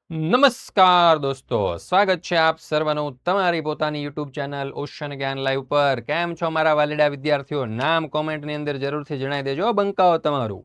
નમસ્કાર દોસ્તો, સ્વાગત છે આપ સર્વનું તમારી પોતાની યુટ્યુબ ચેનલ ઓશન જ્ઞાન લાઈવ પર. કેમ છો મારા વાલીડા વિદ્યાર્થીઓ? નામ કોમેન્ટની અંદર જરૂરથી જણાવી દેજો, બંકાઓ તમારું.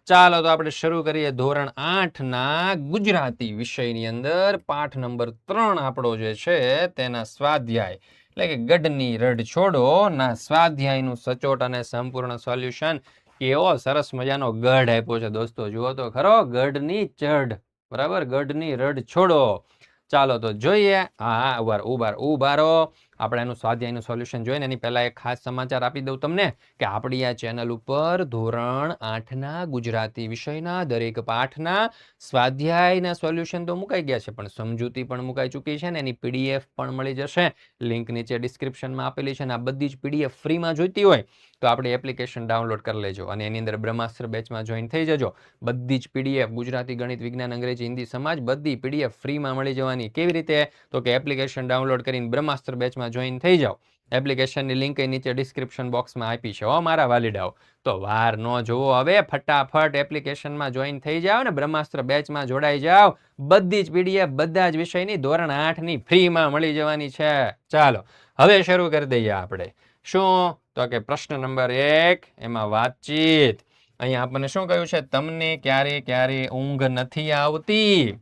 ચાલો તો આપણે શરૂ કરીએ ધોરણ 8ના ગુજરાતી વિષયની અંદર પાઠ નંબર 3 આપણો જે છે તેના સ્વાધ્યાય એટલે કે ગઢની રડ છોડો ના સ્વાધ્યાયનું સચોટ અને સંપૂર્ણ સોલ્યુશન. કેવો સરસ મજાનો ગઢ આપ્યો છે દોસ્તો, જુઓ તો ખરો, ગઢની ચઢ. બરાબર, ગઢની રડ છોડો. ચાલો તો જોઈએ. હા, ઉભારો. આપણે એનું સ્વાધ્યાયનું સોલ્યુશન જોઈને એની પહેલા એક ખાસ સમાચાર આપી દઉં તમને કે આપણી આ ચેનલ ઉપર ધોરણ 8ના ગુજરાતી વિષયના દરેક પાઠના સ્વાધ્યાયના સોલ્યુશન તો મુકાઈ ગયા છે, પણ સમજૂતી પણ મુકાઈ ચૂકી છે ને એની પીડીએફ પણ મળી જશે. લિંક નીચે ડિસ્ક્રિપ્શનમાં આપેલી છે અને આ બધી જ પીડીએફ ફ્રીમાં જોઈતી હોય તો આપણી એપ્લિકેશન ડાઉનલોડ કરી લેજો અને એની અંદર બ્રહ્માસ્ત્ર બેચમાં જોઈન થઈ જજો. બધી જ પીડીએફ ગુજરાતી, ગણિત, વિજ્ઞાન, અંગ્રેજી, હિન્દી, સમાજ બધી પીડીએફ ફ્રીમાં મળી જવાની. કેવી રીતે? તો કે એપ્લિકેશન ડાઉનલોડ કરીને બ્રહ્માસ્ત્ર બેચમાં જોઈન થઈ જાઓ. એપ્લિકેશનની લિંક નીચે ડિસ્ક્રિપ્શન બોક્સમાં આપી છે હો મારા વાલીડાઓ. તો વાર ન જોવો, હવે ફટાફટ એપ્લિકેશનમાં જોઈન થઈ જાઓ ને બ્રહ્માસ્ત્ર બેચમાં જોડાઈ જાઓ. બધી જ પીડીએફ બધા જ વિષયની ધોરણ 8ની ફ્રીમાં મળી જવાની છે. ચાલો હવે શરૂ કરી દઈએ આપણે. શું? તો કે પ્રશ્ન નંબર 1, એમાં વાતચીત. અહીંયા આપણને શું કહ્યું છે? તમને ક્યારે ક્યારે ઊંઘ નથી આવતી?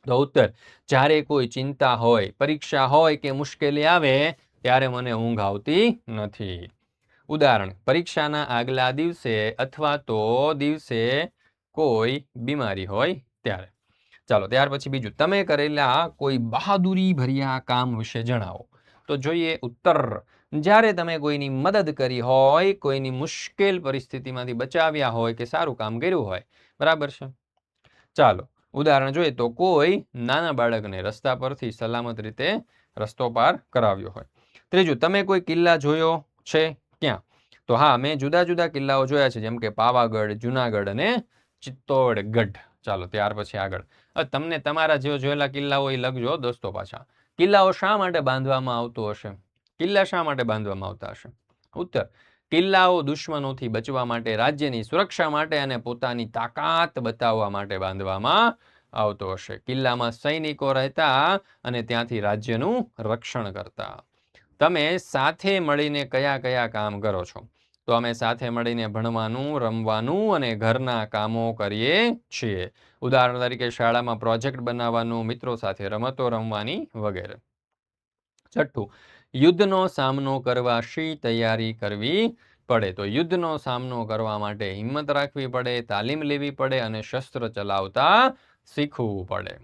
તો ઉત્તર, જ્યારે કોઈ ચિંતા હોય, પરીક્ષા હોય કે મુશ્કેલી આવે ત્યારે મને ઊંઘ આવતી નથી. ઉદાહરણ, પરીક્ષાના આગલા દિવસે અથવા તો દિવસે કોઈ બીમારી હોય ત્યારે. ચાલો ત્યાર પછી બીજું, તમે કરેલા કોઈ બહાદુરી ભર્યા કામ વિશે જણાવો. તો જોઈએ ઉત્તર, જ્યારે તમે કોઈની મદદ કરી હોય, કોઈની મુશ્કેલ પરિસ્થિતિમાંથી બચાવ્યા હોય કે સારું કામ કર્યું હોય. બરાબર છે. ચાલો ઉદાહરણ જોઈએ તો કોઈ નાના બાળકને રસ્તા પરથી સલામત રીતે રસ્તો પાર કરાવ્યો હોય. ત્રીજું, તમે કોઈ કિલ્લા જોયો છે? ક્યાં? તો હા, મેં જુદા જુદા કિલ્લાઓ જોયા છે, જેમ કે પાવાગઢ, જુનાગઢ અને ચિત્તોડગઢ. ચાલો ત્યાર પછી આગળ, તમને તમારા જે જોયેલા કિલ્લાઓ એ લખજો દોસ્તો પાછા. કિલ્લાઓ શા માટે બાંધવામાં આવતો હશે? કિલ્લા શા માટે બાંધવામાં આવતા હશે? ઉત્તર, કિલ્લાઓ દુશ્મનોથી બચવા માટે, રાજ્યની સુરક્ષા માટે અને પોતાની તાકાત બતાવવા માટે બાંધવામાં આવતો હશે. કિલ્લામાં સૈનિકો રહેતા અને ત્યાંથી રાજ્યનું રક્ષણ કરતા. તમે સાથે મળીને કયા કયા કામ કરો છો? તો અમે સાથે મળીને ભણવાનું, રમવાનું અને ઘરના કામો કરીએ છીએ. ઉદાહરણ તરીકે શાળામાં પ્રોજેક્ટ બનાવવાનું, મિત્રો સાથે રમતો રમવાની વગેરે. છઠ્ઠું, યુદ્ધનો સામનો કરવા શી તૈયારી કરવી પડે? તો યુદ્ધનો સામનો કરવા માટે હિંમત રાખવી પડે, તાલીમ લેવી પડે અને શસ્ત્ર ચલાવતા શીખવું પડે.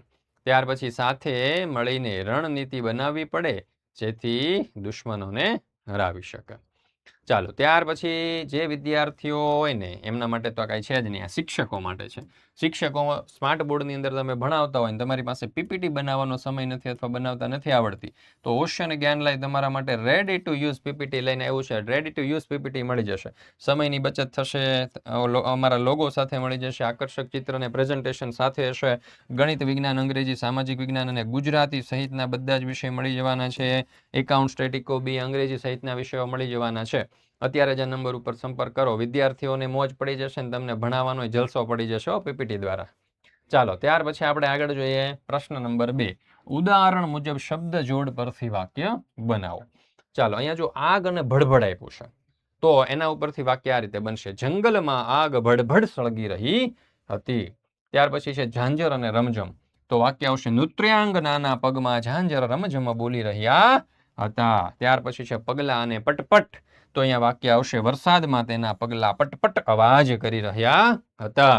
ત્યાર પછી સાથે મળીને રણનીતિ બનાવવી પડે જેથી દુશ્મનોને હરાવી શકે. ચાલો ત્યાર પછી જે વિદ્યાર્થીઓ હોય ને એમના માટે તો કાંઈ છે જ નહીં, આ શિક્ષકો માટે છે. શિક્ષકો સ્માર્ટ બોર્ડની અંદર તમે ભણાવતા હોય ને તમારી પાસે પીપીટી બનાવવાનો સમય નથી અથવા બનાવતા નથી આવડતી, તો ઓશન જ્ઞાન લાઈવ તમારા માટે રેડી ટુ યુઝ પીપીટી લઈને આવ્યું છે. રેડી ટુ યુઝ પીપીટી મળી જશે. સમયની બચત થશે, અમારા લોગો સાથે મળી જશે, આકર્ષક ચિત્ર અને પ્રેઝન્ટેશન સાથે હશે. ગણિત, વિજ્ઞાન, અંગ્રેજી, સામાજિક વિજ્ઞાન અને ગુજરાતી સહિતના બધા જ વિષય મળી જવાના છે. એકાઉન્ટ, સ્ટેટિકો, બી, અંગ્રેજી સહિતના વિષયો મળી જવાના છે. અત્યારે જ નંબર ઉપર સંપર્ક કરો. વિદ્યાર્થીઓને મોજ પડી જશે ને તમને ભણાવવાનો જલસો પડી જશે પીપીટી દ્વારા. ચાલો ત્યાર પછી આપણે આગળ જોઈએ પ્રશ્ન નંબર 2, ઉદાહરણ મુજબ શબ્દ જોડ પરથી વાક્ય બનાવો. ચાલો અહીંયા જો આગ અને ભડભડ આપ્યું છે તો એના ઉપરથી વાક્ય આ રીતે બનશે: જંગલમાં આગ ભડભડ સળગી રહી હતી. ત્યાર પછી છે ઝાંઝર અને રમઝમ, તો વાક્ય આવશે: નૃત્યાંગનાના પગમાં ઝાંઝર રમઝમ બોલી રહ્યા હતા. ત્યાર પછી છે પગલા અને પટપટ, તો અહીંયા વાક્ય આવશે: વરસાદમાં તેના પગલા પટપટ અવાજ કરી રહ્યા હતા.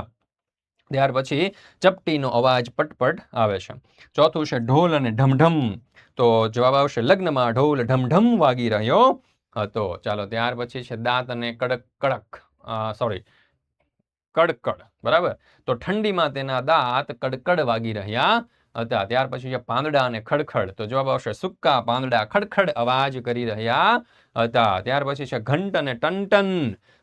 ત્યાર પછી ચપટીનો અવાજ પટપટ આવે છે. ચોથું છે ઢોલ અને ઢમઢમ, તો જવાબ આવશે: લગ્નમાં ઢોલ ઢમઢમ વાગી રહ્યો હતો. ચાલો ત્યાર પછી છે દાંત અને કડકડ. બરાબર, તો ઠંડીમાં તેના દાંત કડકડ વાગી રહ્યા હતા. ત્યાર પછી છે પાંદડા અને ખડખડ, તો જવાબ આવશે: સૂકા પાંદડા ખડખડ અવાજ કરી રહ્યા હતા. ત્યાર પછી છે ઘંટ અને ટનટન,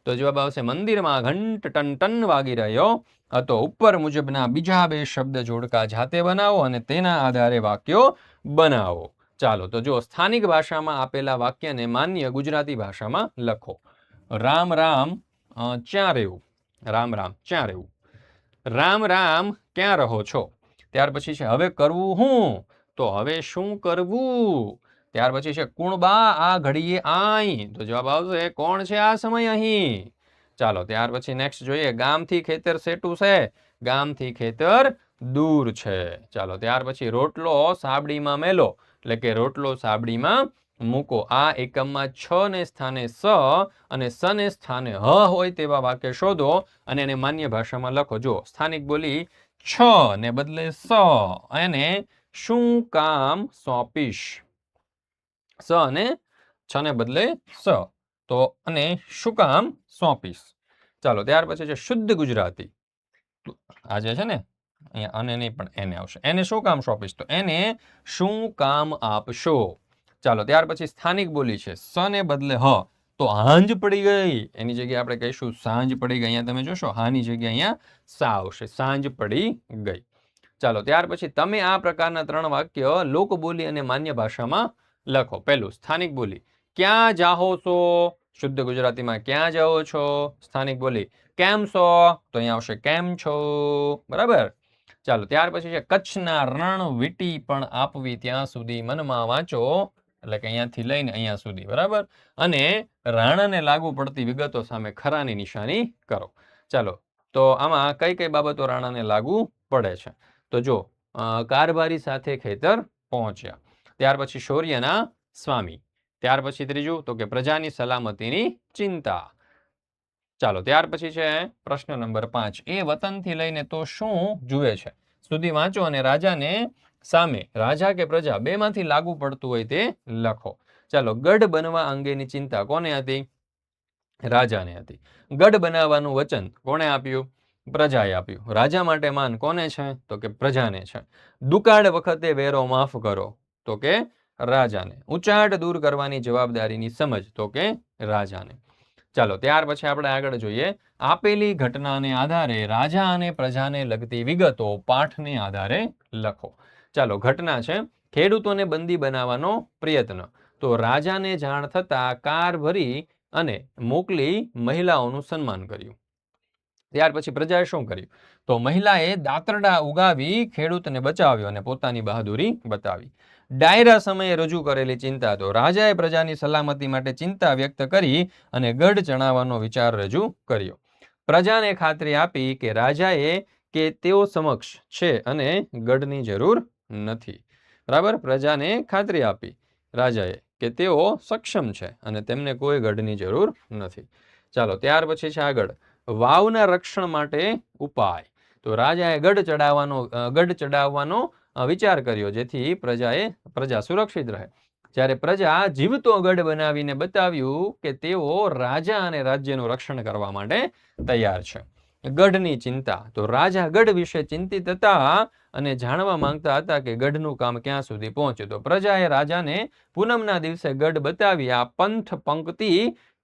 તો જવાબ આવશે: મંદિરમાં ઘંટ ટનટન વાગી રહ્યો હતો. ઉપર મુજબના બીજા 2 શબ્દ જોડકા જાતે બનાવો અને તેના આધારે વાક્યો બનાવો. ચાલો તો જો સ્થાનિક ભાષામાં આપેલા વાક્યને માન્ય ગુજરાતી ભાષામાં લખો. રામ રામ ક્યાં રહેવું? રામ રામ ક્યાં રહેવું? રામ રામ ક્યાં રહો છો? ત્યાર પછી છે હવે કરવું હું, તો હવે શું કરવું. ત્યાર પછી છે કુણબા આ ઘડીએ આય, તો જવાબ આવશે કોણ છે આ સમય અહીં. ચાલો ત્યાર પછી નેક્સ્ટ જોઈએ, ગામથી ખેતર સેટું છે, ગામથી ખેતર દૂર છે. ચાલો ત્યાર પછી રોટલો સાબડીમાં મેલો, એટલે કે રોટલો સાબડીમાં મૂકો. આ એકમમાં છ ને સ્થાને સ અને સ ને સ્થાને હ હોય તેવા વાક્ય શોધો અને એને માન્ય ભાષામાં લખો. જો સ્થાનિક બોલી છ ને બદલે સ, એને શું કામ સોંપીશ. સ અને છ ને બદલે સ, તો અને શું કામ સોંપીશ. ચાલો ત્યાર પછી છે શુદ્ધ ગુજરાતી. આ જે છે ને અહીંયા અને નહીં પણ એને આવશે, એને શું કામ સોંપીશ, તો એને શું કામ આપશો. ચાલો ત્યાર પછી સ્થાનિક બોલી છે સ ને બદલે હ, તો હાંજ પડી ગઈ, એની જગ્યાએ આપણે કહીશું સાંજ પડી ગઈ. અહીંયા તમે જોશો હાની જગ્યાએ અહીંયા સા આવશે, સાંજ પડી ગઈ. ચાલો ત્યાર પછી તમે આ પ્રકારના 3 વાક્ય લોકબોલી અને માન્ય ભાષામાં લખો. પહેલું સ્થાનિક બોલી, ક્યાં જાઓ છો, શુદ્ધ ગુજરાતીમાં ક્યાં જાઓ છો. સ્થાનિક બોલી કેમ છો, તો અહીંયા આવશે કેમ છો. બરાબર. ચાલો ત્યાર પછી છે કચ્છના રણ વીટી પણ આપવી ત્યાં સુધી મનમાં વાંચો, એટલે કે અહીંયાથી લઈને અહીંયા સુધી. બરાબર. અને રાણાને લાગુ પડતી વિગતો સામે ખરાની નિશાની કરો. ચાલો તો આમાં કઈ કઈ બાબતો રાણાને લાગુ પડે છે, તો જો કારભારી સાથે ખેતર પહોંચ્યા, ત્યાર પછી શૌર્યના સ્વામી, ત્યાર પછી ત્રીજું તો કે પ્રજાની સલામતીની ચિંતા. ચાલો ત્યાર પછી છે પ્રશ્ન નંબર 5, એ વતનથી લઈને તો શું જુએ છે સુધી વાંચો અને રાજાને સામે રાજા કે પ્રજા બેમાંથી લાગુ પડતું હોય તે લખો. ચાલો ગઢ બનવા અંગેની ચિંતા કોને હતી, રાજાને હતી. ગઢ બનાવવાનું વચન કોણે આપ્યું, પ્રજાએ આપ્યું. રાજા માટે માન કોને છે, તો કે પ્રજાને છે. દુકાળ વખતે વેરો માફ કરો, તો કે રાજાને. ઉચાટ દૂર કરવાની જવાબદારીની સમજ, તો કે રાજાને. ચાલો ત્યાર પછી આપણે આગળ જોઈએ, આપેલી ઘટનાને આધારે રાજા અને પ્રજાને લગતી વિગતો પાઠને આધારે લખો. ચાલો ઘટના છે ખેડૂતોને બંદી બનાવવાનો પ્રયત્ન, તો રાજાને જાણ થતા કાર ભરી અને મોકલી મહિલાઓનું સન્માન કર્યું. ત્યાર પછી પ્રજાએ શું કર્યું, તો મહિલાએ દાતરડા ઉગાવી ખેડૂતને બચાવ્યો અને પોતાની બહાદુરી બતાવી. ડાયરા સમયે રજૂ કરેલી ચિંતા, તો રાજાએ પ્રજાની સલામતી માટે ચિંતા વ્યક્ત કરી અને ગઢ ચણાવવાનો વિચાર રજૂ કર્યો. પ્રજાને ખાતરી આપી કે રાજાએ કે તેઓ સમક્ષ છે અને ગઢની જરૂર નથી. બરાબર. પ્રજાને ખાતરી આપી રાજાએ કે તેઓ સક્ષમ છે અને તેમને કોઈ ગઢની જરૂર નથી. ચાલો ત્યાર પછી છે આગળ, વાવના રક્ષણ માટે ઉપાય, તો રાજાએ ગઢ ચડાવવાનો વિચાર કર્યો જેથી પ્રજા સુરક્ષિત રહે. જ્યારે પ્રજા જીવતો ગઢ બનાવીને બતાવ્યું કે તેઓ રાજા અને રાજ્યનું રક્ષણ કરવા માટે તૈયાર છે. ગઢની ચિંતા, તો રાજા ગઢ વિશે ચિંતિત હતા અને જાણવા માંગતા હતા કે ગઢનું કામ ક્યાં સુધી પહોંચ્યું. તો પ્રજાએ રાજાને પૂનમના દિવસે ગઢ બતાવી આ પંથ પંક્તિ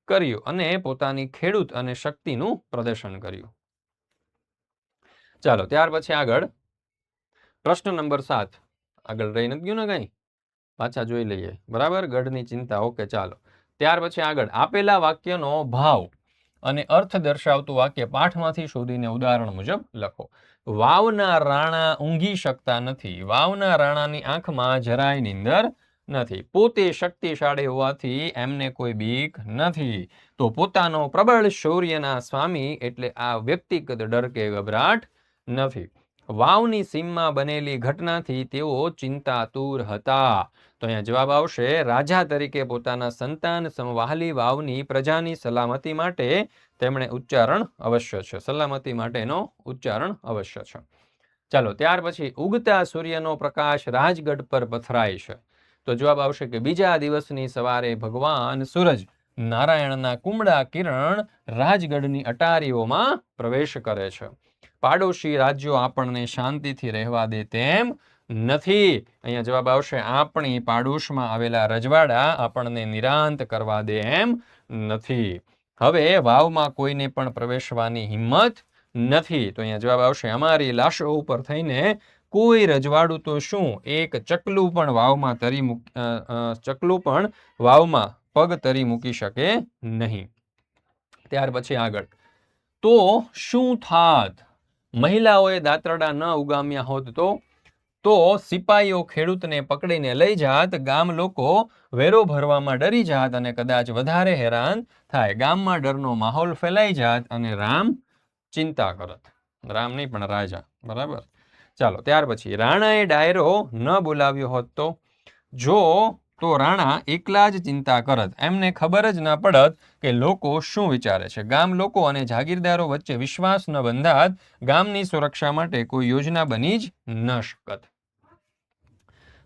કર્યું અને પોતાની ખેડૂત અને શક્તિનું પ્રદર્શન કર્યું. ચાલો ત્યાર પછી આગળ પ્રશ્ન નંબર 7, આગળ રહી નથી ગયું ને કઈ, પાછા જોઈ લઈએ. બરાબર. ગઢની ચિંતા. ઓકે. ચાલો ત્યાર પછી આગળ આપેલા વાક્યનો ભાવ અને અર્થ દર્શાવતું વાક્ય પાઠમાંથી શોધીને ઉદાહરણ મુજબ લખો. વાવના રાણા ઊંઘી શકતા નથી, વાવના રાણાની આંખમાં જરાય નીંદર નથી. પોતે શક્તિશાળી હોવાથી એમને કોઈ બીક નથી, તો પોતાનો પ્રબળ શૌર્યના સ્વામી એટલે આ વ્યક્તિગત ડર કે ગભરાટ નથી. વાવની સીમમાં બનેલી ઘટનાથી તેઓ ચિંતાતુર હતા, તો અહીંયા જવાબ આવશે રાજા તરીકે પોતાના સંતાન સમવાહલી વાવની પ્રજાની સલામતી માટે તેમણે ઉચ્ચારણ અવશ્ય છે, સલામતી માટેનો ઉચ્ચારણ અવશ્ય છે. ચાલો ત્યાર પછી ઉગતા સૂર્યનો પ્રકાશ રાજગઢ પર પથરાય છે, તો જવાબ આવશે કે બીજા દિવસની સવારે ભગવાન સૂરજ નારાયણના કુમળા કિરણ રાજગઢની અટારીઓમાં પ્રવેશ કરે છે. પાડોશી રાજ્યો આપણને શાંતિથી રહેવા દે તેમ નથી. અહીંયા જવાબ આવશે આપણી પાડોશમાં આવેલા રજવાડા આપણને નિરાંત કરવા દે એમ નથી. હવે વાવમાં કોઈને પણ પ્રવેશવાની હિંમત નથી, તો અહીંયા જવાબ આવશે અમારી લાશો ઉપર થઈને કોઈ રજવાડું તો શું, એક ચકલું પણ વાવમાં પગ તરી મૂકી શકે નહીં. ત્યાર પછી આગળ, તો શું થાત મહિલાઓએ દાતરડા ન ઉગામ્યા હોત તો, તો સિપાહીઓ ખેડૂતને પકડીને લઈ જાત, ગામ લોકો વેરો ભરવામાં ડરી જાત અને કદાચ વધારે હેરાન થાય. ગામમાં ડરનો માહોલ ફેલાઈ જાત અને રામ ચિંતા કરત. રામ નહીં પણ રાજા, બરાબર. ચાલો ત્યાર પછી રાણાએ ડાયરો ન બોલાવ્યો હોત તો રાણા એકલા જ ચિંતા કરત. એમને ખબર જ ન પડત કે લોકો શું વિચારે છે. ગામ લોકો અને જાગીરદારો વચ્ચે વિશ્વાસ ન બંધાત. ગામની સુરક્ષા માટે કોઈ યોજના બની જ ન શકત.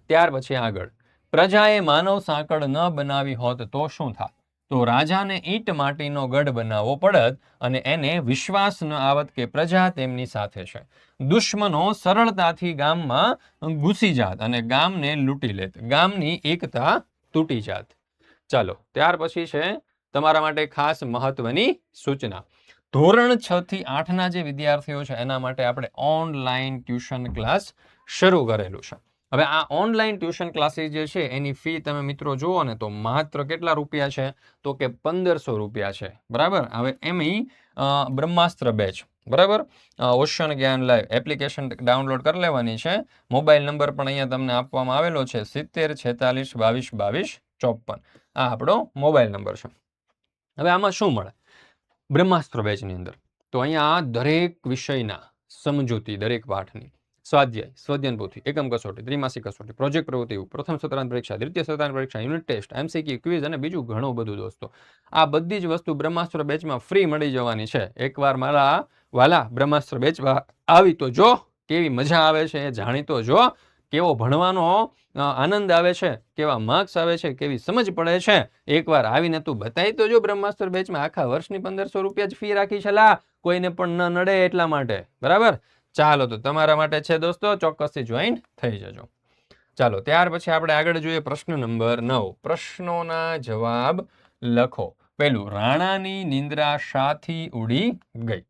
ત્યાર પછી આગળ, પ્રજાએ માનવ સાંકળ ન બનાવી હોત તો શું થાત? તો રાજાને ઈંટ માટીનો ગઢ બનાવવો પડત અને એને વિશ્વાસ ન આવત કે પ્રજા તેમની સાથે છે. દુશ્મનો સરળતાથી ગામમાં ઘૂસી જાત અને ગામને લૂંટી લેત. ગામની એકતા તૂટી જાત. ચાલો ત્યાર પછી છે તમારા માટે ખાસ મહત્વની સૂચના. ધોરણ 6 થી 8ના જે વિદ્યાર્થીઓ છે એના માટે આપણે ઓનલાઈન ટ્યુશન ક્લાસ શરૂ કરેલું છે. હવે આ ઓનલાઈન ટ્યુશન ક્લાસીસ જે છે એની ફી તમે મિત્રો જુઓ ને તો માત્ર કેટલા રૂપિયા છે? તો કે 1500 રૂપિયા છે, બરાબર. હવે એમઈ બ્રહ્માસ્ત્ર બેચ, બરાબર. ઓશન જ્ઞાન લાઈવ એપ્લિકેશન ડાઉનલોડ કરી લેવાની છે. મોબાઈલ નંબર પણ અહીંયા તમને આપવામાં આવેલો છે 70 46 22 22 54. આ આપણો મોબાઈલ નંબર છે. હવે આમાં શું મળે બ્રહ્માસ્ત્ર બેચની અંદર? તો અહીંયા દરેક વિષયના સમજૂતી, દરેક પાઠની, સ્વાધ્યાય, સ્વધ્યન પોથી, એકમ કસોટી, ત્રિમાસિક કસોટી, પ્રોજેક્ટ પ્રવૃત્તિ, પ્રથમ સત્રાંત પરીક્ષા, દ્વિતીય સત્રાંત પરીક્ષા, યુનિટ ટેસ્ટ, MCQ, ક્વિઝ અને બીજું ઘણું બધું દોસ્તો. આ બધી જ વસ્તુ બ્રહ્માસ્ત્ર બેચમાં ફ્રી મળી જવાની છે. એકવાર મારા વાલા બ્રહ્માસ્ત્ર બેચમાં આવી તો જો, કેવી મજા આવે છે એ જાણી તો જો, કેવો ભણવાનો આનંદ આવે છે, કેવા માર્ક્સ આવે છે, કેવી સમજ પડે છે. એકવાર આવીને તું બતાવી તો જો બ્રહ્માસ્ત્ર બેચમાં. આખા વર્ષની 1500 રૂપિયા જ ફી રાખી છે લા, કોઈને પણ ન નડે એટલા માટે, બરાબર. ચાલો તો તમારા માટે છે દોસ્તો, ચોક્કસથી જોઈન થઈ જજો. ચાલો ત્યાર પછી આપણે આગળ જોઈએ પ્રશ્ન નંબર 9. પ્રશ્નોના જવાબ લખો. પહેલું, રાણાની નિંદ્રા શાથી ઉડી ગઈ?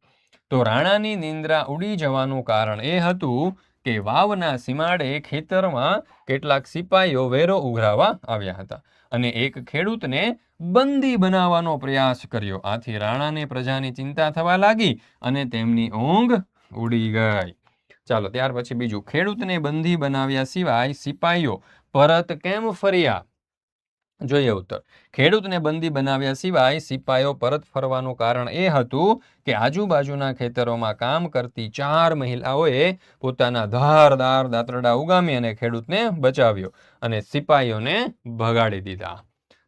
તો રાણાની નિંદ્રા ઉડી જવાનું કારણ એ હતું કે વાવના સીમાડે ખેતરમાં કેટલાક સિપાહીઓ વેરો ઉઘરાવવા આવ્યા હતા અને એક ખેડૂતને બંદી બનાવવાનો પ્રયાસ કર્યો. આથી રાણાને પ્રજાની ચિંતા થવા લાગી અને તેમની ઊંઘ ઉડી ગઈ. ચાલો ત્યાર પછી બીજું, ખેડૂતને બંદી બનાવ્યા સિવાય સિપાહીઓ પરત કેમ ફર્યા? જોઈએ ઉત્તર. ખેડૂતને બંદી બનાવ્યા સિવાય સિપાહીઓ પરત ફરવાનું કારણ એ હતું કે આજુબાજુના ખેતરોમાં કામ કરતી 4 મહિલાઓએ પોતાના ધારદાર દાંતરડા ઉગામી અને ખેડૂતને બચાવ્યો અને સિપાહીઓને ભગાડી દીધા.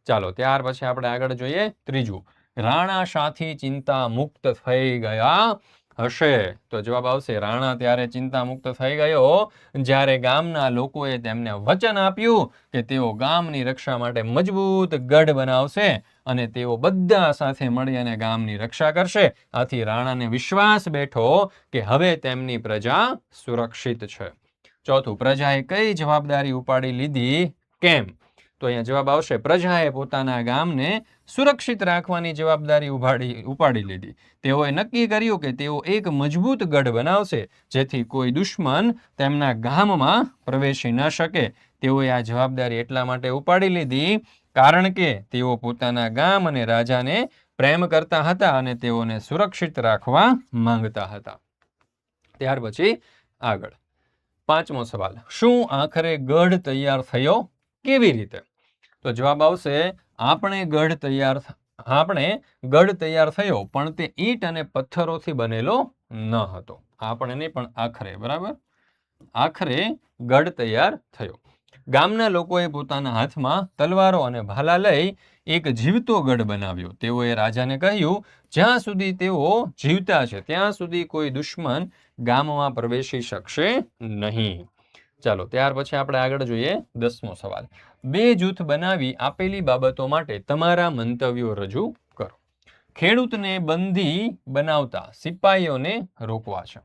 ચાલો ત્યાર પછી આપણે આગળ જોઈએ ત્રીજું, રાણા શાથી ચિંતા મુક્ત થઈ ગયા હશે? તો જવાબ આવશે, રાણા ત્યારે ચિંતા મુક્ત થઈ ગયો જ્યારે ગામના લોકોએ તેમને વચન આપ્યું કે તેઓ ગામની રક્ષા માટે મજબૂત ગઢ બનાવશે અને તેઓ બધા સાથે મળી અને ગામની રક્ષા કરશે. આથી રાણાને વિશ્વાસ બેઠો કે હવે તેમની પ્રજા સુરક્ષિત છે. ચોથું, પ્રજાએ કઈ જવાબદારી ઉપાડી લીધી? કેમ? તો અહીંયા જવાબ આવશે, પ્રજાએ પોતાના ગામને સુરક્ષિત રાખવાની જવાબદારી ઉપાડી લીધી. તેઓએ નક્કી કર્યું કે તેઓ એક મજબૂત ગઢ બનાવશે જેથી કોઈ દુશ્મન તેમના ગામમાં પ્રવેશી ન શકે. તેઓએ આ જવાબદારી એટલા માટે ઉપાડી લીધી કારણ કે તેઓ પોતાના ગામ અને રાજાને પ્રેમ કરતા હતા અને તેઓને સુરક્ષિત રાખવા માંગતા હતા. ત્યાર પછી આગળ 5મો સવાલ, શું આખરે ગઢ તૈયાર થયો? કેવી રીતે? તો જવાબ આવશે, આપણે ગઢ તૈયાર થયો પણ તે ઈંટ અને પથ્થરોથી બનેલો ન હતો. આપણે નહીં પણ આખરે, બરાબર. આખરે ગઢ તૈયાર થયો. ગામના લોકોએ પોતાના હાથમાં તલવારો અને ભાલા લઈ એક જીવતો ગઢ બનાવ્યો. તેઓએ રાજાને કહ્યું, જ્યાં સુધી તેઓ જીવતા છે ત્યાં સુધી કોઈ દુશ્મન ગામમાં પ્રવેશી શકશે નહીં. ચાલો ત્યાર પછી આપણે આગળ જોઈએ 10મો સવાલ. 2 જૂથ બનાવી આપેલી બાબતો માટે તમારા મંતવ્યો રજૂ કરો. ખેડૂતને બંદી બનાવતા સિપાહીઓને રોકવા છે.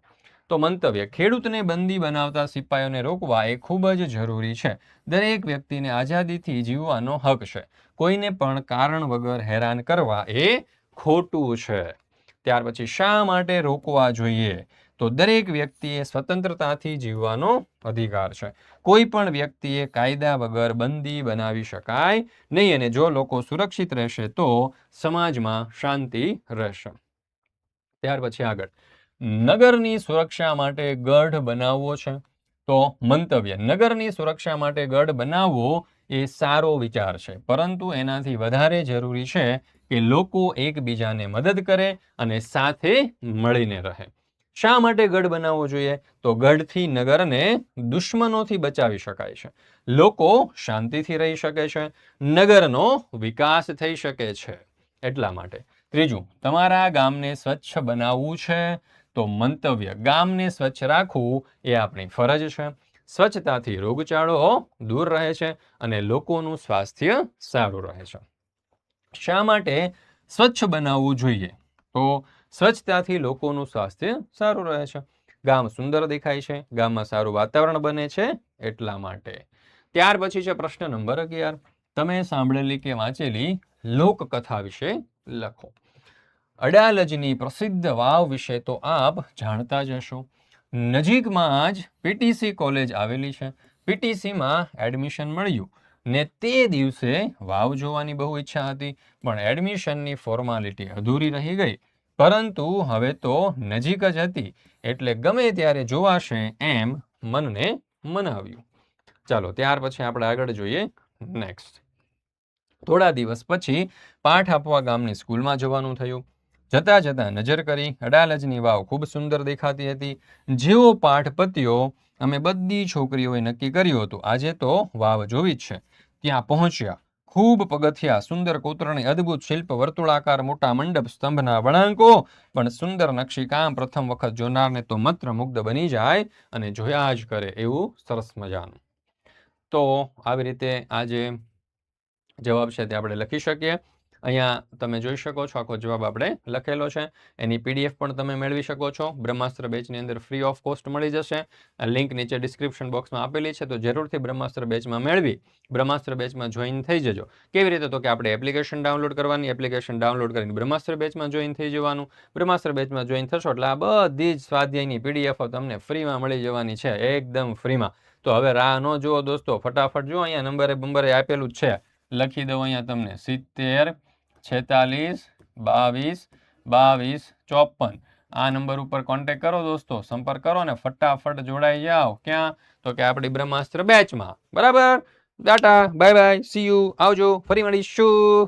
તો મંતવ્ય, ખેડૂતને બંદી બનાવતા સિપાહીઓને રોકવા એ ખૂબ જ જરૂરી છે. દરેક વ્યક્તિને આઝાદીથી જીવવાનો હક છે. કોઈને પણ કારણ વગર હેરાન કરવા એ ખોટું છે. ત્યાર પછી શા માટે રોકવા જોઈએ? તો દરેક વ્યક્તિએ સ્વતંત્રતાથી જીવવાનો અધિકાર છે. કોઈ પણ વ્યક્તિએ કાયદા વગર બંદી બનાવી શકાય નહીં અને જો લોકો સુરક્ષિત રહેશે તો સમાજમાં શાંતિ રહેશે. ત્યાર પછી આગળ, નગરની સુરક્ષા માટે ગઢ બનાવવો છે તો મંતવ્ય: નગરની સુરક્ષા માટે ગઢ બનાવવો એ સારો વિચાર છે, પરંતુ એનાથી વધારે જરૂરી છે કે લોકો એકબીજાને મદદ કરે અને સાથે મળીને રહે. શા માટે ગઢ બનાવવો જોઈએ? તો ગઢથી નગરને દુશ્મનોથી બચાવી શકાય છે, લોકો શાંતિથી રહી શકે છે, નગરનો વિકાસ થઈ શકે છે, એટલા માટે. ત્રીજું, તમારા ગામને સ્વચ્છ બનાવવું છે તો મંતવ્ય: ગામને સ્વચ્છ રાખવું એ આપણી ફરજ છે. સ્વચ્છતાથી રોગચાળો દૂર રહે છે અને લોકોનું સ્વાસ્થ્ય સારું રહે છે. શા માટે સ્વચ્છ બનાવવું જોઈએ? તો સ્વચ્છતાથી લોકોનું સ્વાસ્થ્ય સારું રહે છે, ગામ સુંદર દેખાય છે, ગામમાં સારું વાતાવરણ બને છે, એટલા માટે. ત્યાર પછી છે પ્રશ્ન નંબર 11. તમે સાંભળેલી કે વાંચેલી લોકકથા વિશે લખો. અડાલજની પ્રસિદ્ધ વાવ વિશે તો આપ જાણતા જ હશો. નજીકમાં જ પીટીસી કોલેજ આવેલી છે. પીટીસીમાં એડમિશન મળ્યું ને તે દિવસે વાવ જોવાની બહુ ઈચ્છા હતી, પણ એડમિશનની ફોર્માલિટી અધૂરી રહી ગઈ. પરંતુ હવે તો નજીક જ હતી એટલે ગમે ત્યારે જોવાશે એમ મનને મનાવ્યું. ચાલો ત્યાર પછી આપણે આગળ જોઈએ નેક્સ્ટ. થોડા દિવસ પછી પાઠ આપવા ગામની સ્કૂલમાં જવાનું થયું. જતા જતા નજર કરી, અડાલજની વાવ ખૂબ સુંદર દેખાતી હતી. જેવો પાઠ પત્યો, અમે બધી છોકરીઓએ નક્કી કર્યું હતું આજે તો વાવ જોવી જ છે. ત્યાં પહોંચ્યા. ખૂબ પગથિયા, સુંદર કોતરણી, અદ્ભુત શિલ્પ, વર્તુળાકાર મોટા મંડપ, સ્તંભના વળાંકો, પણ સુંદર નકશીકામ પ્રથમ વખત જોનારને તો મંત્રમુગ્ધ બની જાય અને જોયા જ કરે એવું સરસ મજાનું. તો આવી રીતે આ જે જવાબ છે તે આપણે લખી શકીએ. અહીંયા તમે જોઈ શકો છો આખો જવાબ આપણે લખેલો છે. એની પીડીએફ પણ તમે મેળવી શકો છો. બ્રહ્માસ્ત્ર બેચની અંદર ફ્રી ઓફ કોસ્ટ મળી જશે. આ લિંક નીચે ડિસ્ક્રિપ્શન બોક્સમાં આપેલી છે, તો જરૂરથી બ્રહ્માસ્ત્ર બેચમાં મેળવી બ્રહ્માસ્ત્ર બેચમાં જોઈન થઈ જજો. કેવી રીતે? તો કે આપણે એપ્લિકેશન ડાઉનલોડ કરવાની, એપ્લિકેશન ડાઉનલોડ કરીને બ્રહ્માસ્ત્ર બેચમાં જોઈન થઈ જવાનું. બ્રહ્માસ્ત્ર બેચમાં જોઈન થશો એટલે આ બધી જ સ્વાધ્યાયની પીડીએફ તમને ફ્રીમાં મળી જવાની છે, એકદમ ફ્રીમાં. તો હવે રાહ ન જુઓ દોસ્તો, ફટાફટ જુઓ, અહીંયા નંબરે આપેલું જ છે. લખી દઉં અહીંયા તમને 70 46 22 22 54. આ નંબર ઉપર કોન્ટેક્ટ કરો દોસ્તો, સંપર્ક કરો ને ફટાફટ જોડાઈ જાઓ. ક્યાં? તો કે આપણી બ્રહ્માસ્ત્ર બેચમાં. બરાબર. Tata, bye bye, C you, આવજો, ફરી મળીશું.